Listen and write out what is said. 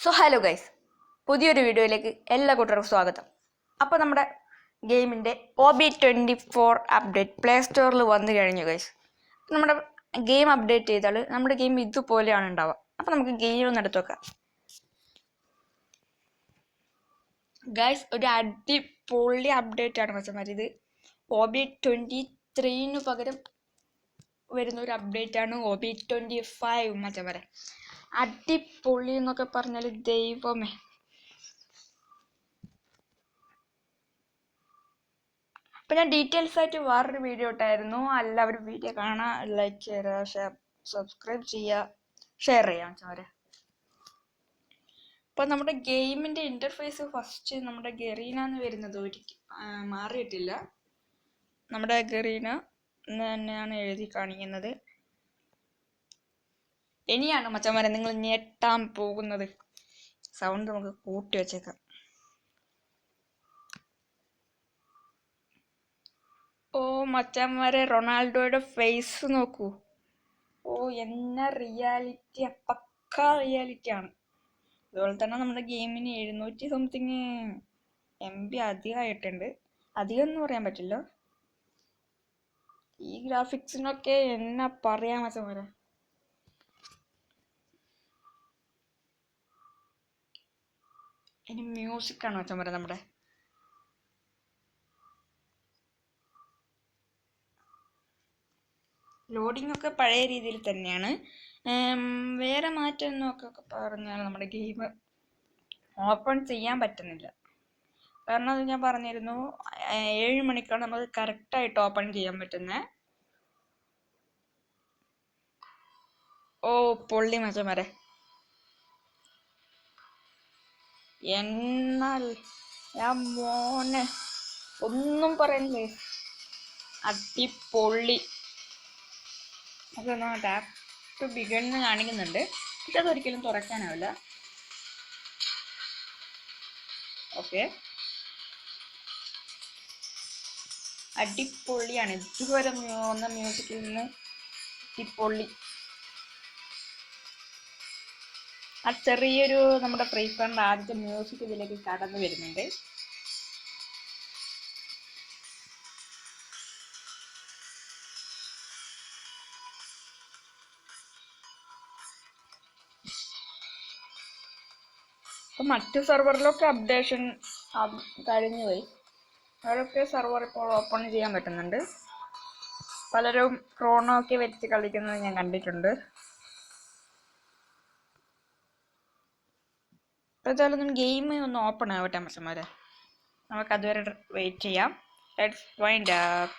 So hello guys, പുതിയൊരു വീഡിയോയിലേക്ക് എല്ലാ കൂട്ടർക്കും സ്വാഗതം. അപ്പോൾ നമ്മുടെ ഗെയിമിൻ്റെ OB24 അപ്ഡേറ്റ് പ്ലേ സ്റ്റോറിൽ വന്നു കഴിഞ്ഞു ഗൈസ്. നമ്മുടെ ഗെയിം അപ്ഡേറ്റ് ചെയ്താൽ നമ്മുടെ ഗെയിം ഇതുപോലെയാണ് ഉണ്ടാവുക. അപ്പോൾ നമുക്ക് ഗെയിം ഒന്ന് എടുത്ത് നോക്കാം ഗൈസ്. ഒരു അടിപൊളി അപ്ഡേറ്റ് ആണ് മച്ചന്മാർ. ഇത് OB23 പകരം വരുന്ന ഒരു അപ്ഡേറ്റ് ആണ് OB25 മച്ചന്മാരെ. അടിപൊളി എന്നൊക്കെ പറഞ്ഞാൽ ദൈവമേ. അപ്പം ഞാൻ ഡീറ്റെയിൽസ് ആയിട്ട് വേറൊരു വീഡിയോ ഇട്ടായിരുന്നു. എല്ലാവരും വീഡിയോ കാണാൻ, ലൈക്ക് ചെയ്യുക, സബ്സ്ക്രൈബ് ചെയ്യുക, ഷെയർ ചെയ്യാം മച്ചന്മാരെ. അപ്പം നമ്മുടെ ഗെയിമിൻ്റെ ഇൻ്റർഫേസ് ഫസ്റ്റ് നമ്മുടെ ഗറീന എന്ന് വരുന്നത് മാറിയിട്ടില്ല. നമ്മുടെ ഗറീന എന്ന് തന്നെയാണ് എഴുതി കാണിക്കുന്നത്. ഇനിയാണ് മച്ചന്മാരെ നിങ്ങൾ ഞെട്ടാൻ പോകുന്നത്. സൗണ്ട് നമുക്ക് കൂട്ടി വെച്ചേക്കാം. ഓ മച്ചന്മാരെ, റൊണാൾഡോയുടെ ഫേസ് നോക്കൂ. ഓ എന്നാ റിയാലിറ്റി, പക്ക റിയാലിറ്റി ആണ്. അതുപോലെ തന്നെ നമ്മുടെ ഗെയിമിന് 700 സംതിങ് MB അധികമായിട്ടുണ്ട്. അധികം എന്ന് പറയാൻ പറ്റില്ല. ഈ ഗ്രാഫിക്സിനൊക്കെ എന്നാ പറയാ മച്ചന്മാരെ. ഇനി മ്യൂസിക് ആണ് മച്ചന്മാരെ. നമ്മുടെ ലോഡിംഗ് ഒക്കെ പഴയ രീതിയിൽ തന്നെയാണ്. വേറെ മാറ്റം എന്നൊക്കെ പറഞ്ഞാൽ നമ്മുടെ ഗെയിം ഓപ്പൺ ചെയ്യാൻ പറ്റുന്നില്ല. കാരണം അത് ഞാൻ പറഞ്ഞിരുന്നു, 7 മണിക്കാണ് നമുക്ക് കറക്റ്റായിട്ട് ഓപ്പൺ ചെയ്യാൻ പറ്റുന്നത്. ഓ പൊള്ളി മച്ചന്മാരെ. എന്നാൽ ഞാൻ മോനെ ഒന്നും പറയുന്നില്ലേ, അടിപൊളി. അതൊന്ന് ടാപ്പ് ടു ബിഗൺ എന്ന് കാണിക്കുന്നുണ്ട്, പക്ഷെ അതൊരിക്കലും തുറക്കാനാവില്ല. ഓക്കെ, അടിപൊളിയാണ്. ഇതുവരെ വന്ന മ്യൂസിക്കിൽ നിന്ന് അടിപൊളി. ആ ചെറിയൊരു നമ്മുടെ ഫ്രീ ഫയറിൻ്റെ ആദ്യത്തെ മ്യൂസിക് ഇതിലേക്ക് കടന്നു വരുന്നുണ്ട്. അപ്പം മറ്റു സെർവറിലൊക്കെ അപ്ഡേഷൻ കഴിഞ്ഞു പോയി. അവരൊക്കെ സെർവർ ഇപ്പോൾ ഓപ്പൺ ചെയ്യാൻ പറ്റുന്നുണ്ട്. പലരും ക്രോണോ ഒക്കെ വെച്ച് കളിക്കുന്നത് ഞാൻ കണ്ടിട്ടുണ്ട്. ഏതായാലും ഗെയിം ഒന്ന് ഓപ്പൺ ആവട്ടെ മച്ചന്മാരെ. നമുക്ക് അതുവരെ വെയിറ്റ് ചെയ്യാം. Let's wind up.